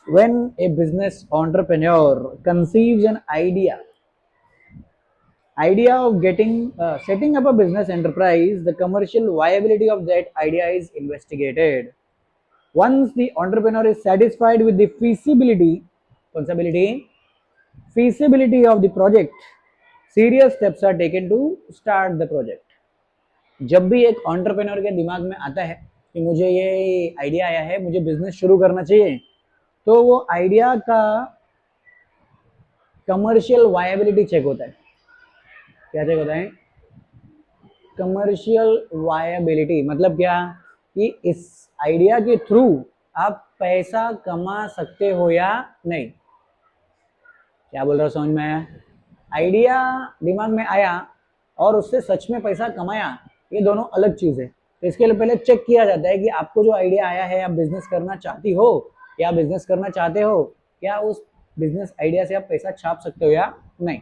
When a business entrepreneur conceives an idea of getting setting up a business enterprise, the commercial viability of that idea is investigated. Once the entrepreneur is satisfied with the feasibility of the project, serious steps are taken to start the project. जब भी एक entrepreneur के दिमाग में आता है कि मुझे ये आइडिया आया है, मुझे बिजनेस शुरू करना चाहिए, तो वो आइडिया का कमर्शियल वायबिलिटी चेक होता है. क्या चेक होता है? कमर्शियल वायबिलिटी मतलब क्या कि इस आइडिया के थ्रू आप पैसा कमा सकते हो या नहीं. क्या बोल रहा हूँ, समझ में आया? आइडिया दिमाग में आया और उससे सच में पैसा कमाया, ये दोनों अलग चीज है. तो इसके लिए पहले चेक किया जाता है कि आपको जो आइडिया आया है, आप बिजनेस करना चाहती हो या बिजनेस करना चाहते हो, क्या उस बिजनेस आइडिया से आप पैसा छाप सकते हो या नहीं.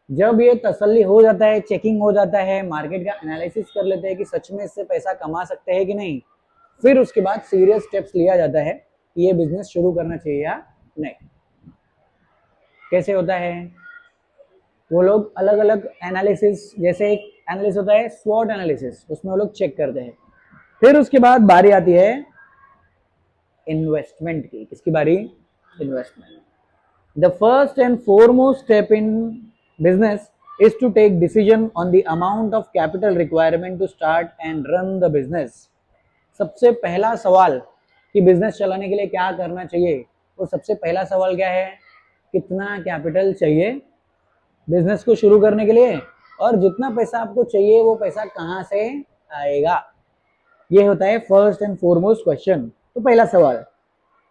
जब ये तसल्ली हो जाता है, चेकिंग हो जाता है, मार्केट का एनालिसिस कर लेते हैं कि सच में इससे पैसा कमा सकते हैं कि नहीं, फिर उसके बाद सीरियस स्टेप्स लिया जाता है कि ये बिजनेस शुरू करना चाहिए या नहीं. कैसे होता है? वो लोग अलग अलग एनालिसिस, जैसे एक एनालिसिस होता है स्वॉट एनालिसिस, उसमें वो लोग चेक करते हैं. फिर उसके बाद बारी आती है इन्वेस्टमेंट की. किसकी बारी? Investment. The first and foremost step in business is to take decision on the amount of capital requirement to start and run the business. सबसे पहला सवाल कि बिजनेस चलाने के लिए क्या करना चाहिए, वो सबसे पहला सवाल क्या है? कितना कैपिटल चाहिए बिजनेस को शुरू करने के लिए, और जितना पैसा आपको चाहिए वो पैसा कहाँ से आएगा. ये होता है फर्स्ट एंड फॉरमोस्ट क्वेश्चन. तो पहला सवाल,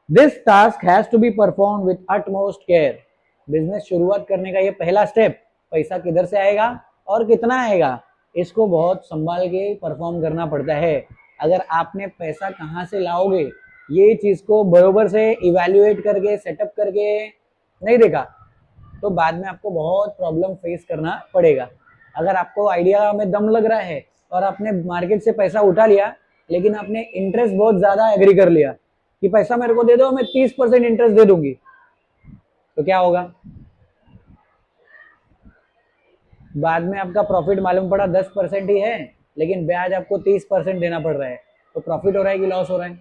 this task has to be perform with utmost care. Business शुरुआत करने का ये पहला स्टेप, पैसा किधर से आएगा और कितना आएगा, इसको बहुत संभाल के परफॉर्म करना पड़ता है. अगर आपने पैसा कहाँ से लाओगे ये चीज को बरोबर से इवैल्यूएट करके सेटअप करके नहीं देखा, तो बाद में आपको बहुत प्रॉब्लम फेस करना पड़ेगा. अगर आपको आइडिया में दम लग रहा है और आपने मार्केट से पैसा उठा लिया, लेकिन आपने इंटरेस्ट बहुत ज्यादा एग्री कर लिया कि पैसा मेरे को दे दो, मैं 30% इंटरेस्ट दे दूंगी, तो क्या होगा? बाद में आपका प्रॉफिट मालूम पड़ा 10% ही है, लेकिन ब्याज आपको 30% देना पड़ रहा है. तो प्रॉफिट हो रहा है कि लॉस हो रहा है?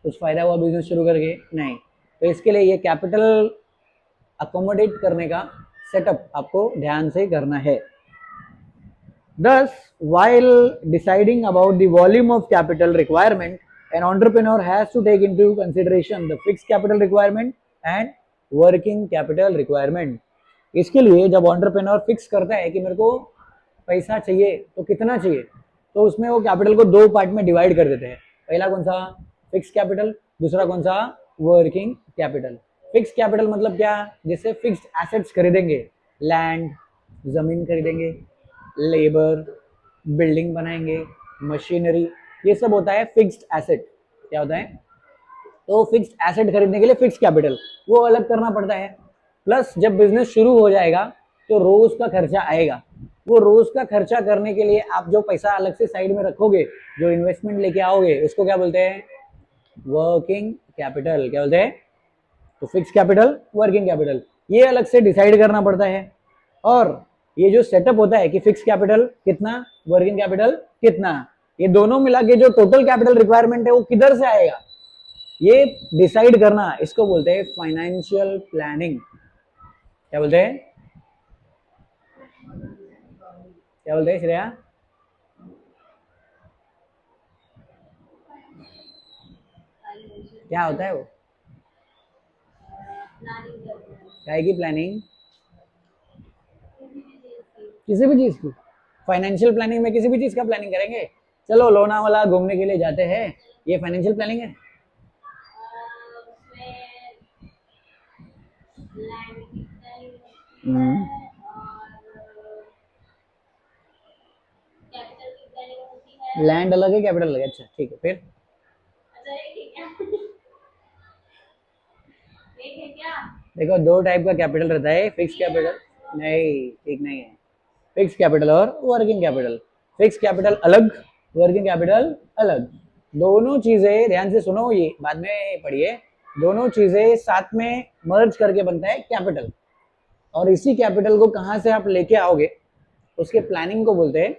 कुछ फायदा हुआ बिजनेस शुरू करके? नहीं. तो इसके लिए ये कैपिटल अकोमोडेट करने का सेटअप आपको ध्यान से करना है. Thus, while deciding about the volume of capital requirement, an entrepreneur has to take into consideration the fixed capital requirement and working capital requirement. इसके लिए जब entrepreneur फिक्स करता है कि मेरे को पैसा चाहिए तो कितना चाहिए, तो उसमें वो कैपिटल को दो पार्ट में डिवाइड कर देते हैं. पहला कौन सा? Fix capital. दूसरा कौन सा? Working capital. फिक्स कैपिटल मतलब क्या? जिससे फिक्स्ड एसेट्स खरीदेंगे, लैंड, जमीन खरीदेंगे, लेबर, बिल्डिंग बनाएंगे, मशीनरी, ये सब होता है फिक्स्ड एसेट. क्या होता है? तो फिक्स्ड एसेट खरीदने के लिए फिक्स कैपिटल वो अलग करना पड़ता है. प्लस जब बिजनेस शुरू हो जाएगा तो रोज का खर्चा आएगा. वो रोज का खर्चा करने के लिए आप जो पैसा अलग से साइड में रखोगे, जो इन्वेस्टमेंट लेके आओगे, उसको क्या बोलते हैं? Working capital. क्या बोलते हैं? तो फिक्स कैपिटल, वर्किंग कैपिटल, ये अलग से डिसाइड करना पड़ता है. और ये जो सेटअप होता है कि फिक्स कैपिटल कितना, वर्किंग कैपिटल कितना, ये दोनों मिला के जो टोटल कैपिटल रिक्वायरमेंट है वो किधर से आएगा, ये डिसाइड करना, इसको बोलते हैं फाइनेंशियल प्लानिंग. क्या बोलते हैं? क्या बोलते हैं श्रेया? क्या होता है वो? क्या की प्लानिंग? किसी भी चीज की. फाइनेंशियल प्लानिंग में किसी भी चीज का प्लानिंग करेंगे. चलो लोनावाला घूमने के लिए जाते हैं, ये फाइनेंशियल प्लानिंग है. लैंड अलग है, कैपिटल अलग है. अच्छा ठीक है. फिर देखो दो टाइप का कैपिटल रहता है, फिक्स कैपिटल. नहीं, ठीक नहीं है. फिक्स कैपिटल और वर्किंग कैपिटल. फिक्स कैपिटल अलग, वर्किंग कैपिटल अलग. दोनों चीजें ध्यान से सुनो, ये बाद में पढ़िए. दोनों चीजें साथ में मर्ज करके बनता है कैपिटल, और इसी कैपिटल को कहाँ से आप लेके आओगे उसके प्लानिंग को बोलते हैं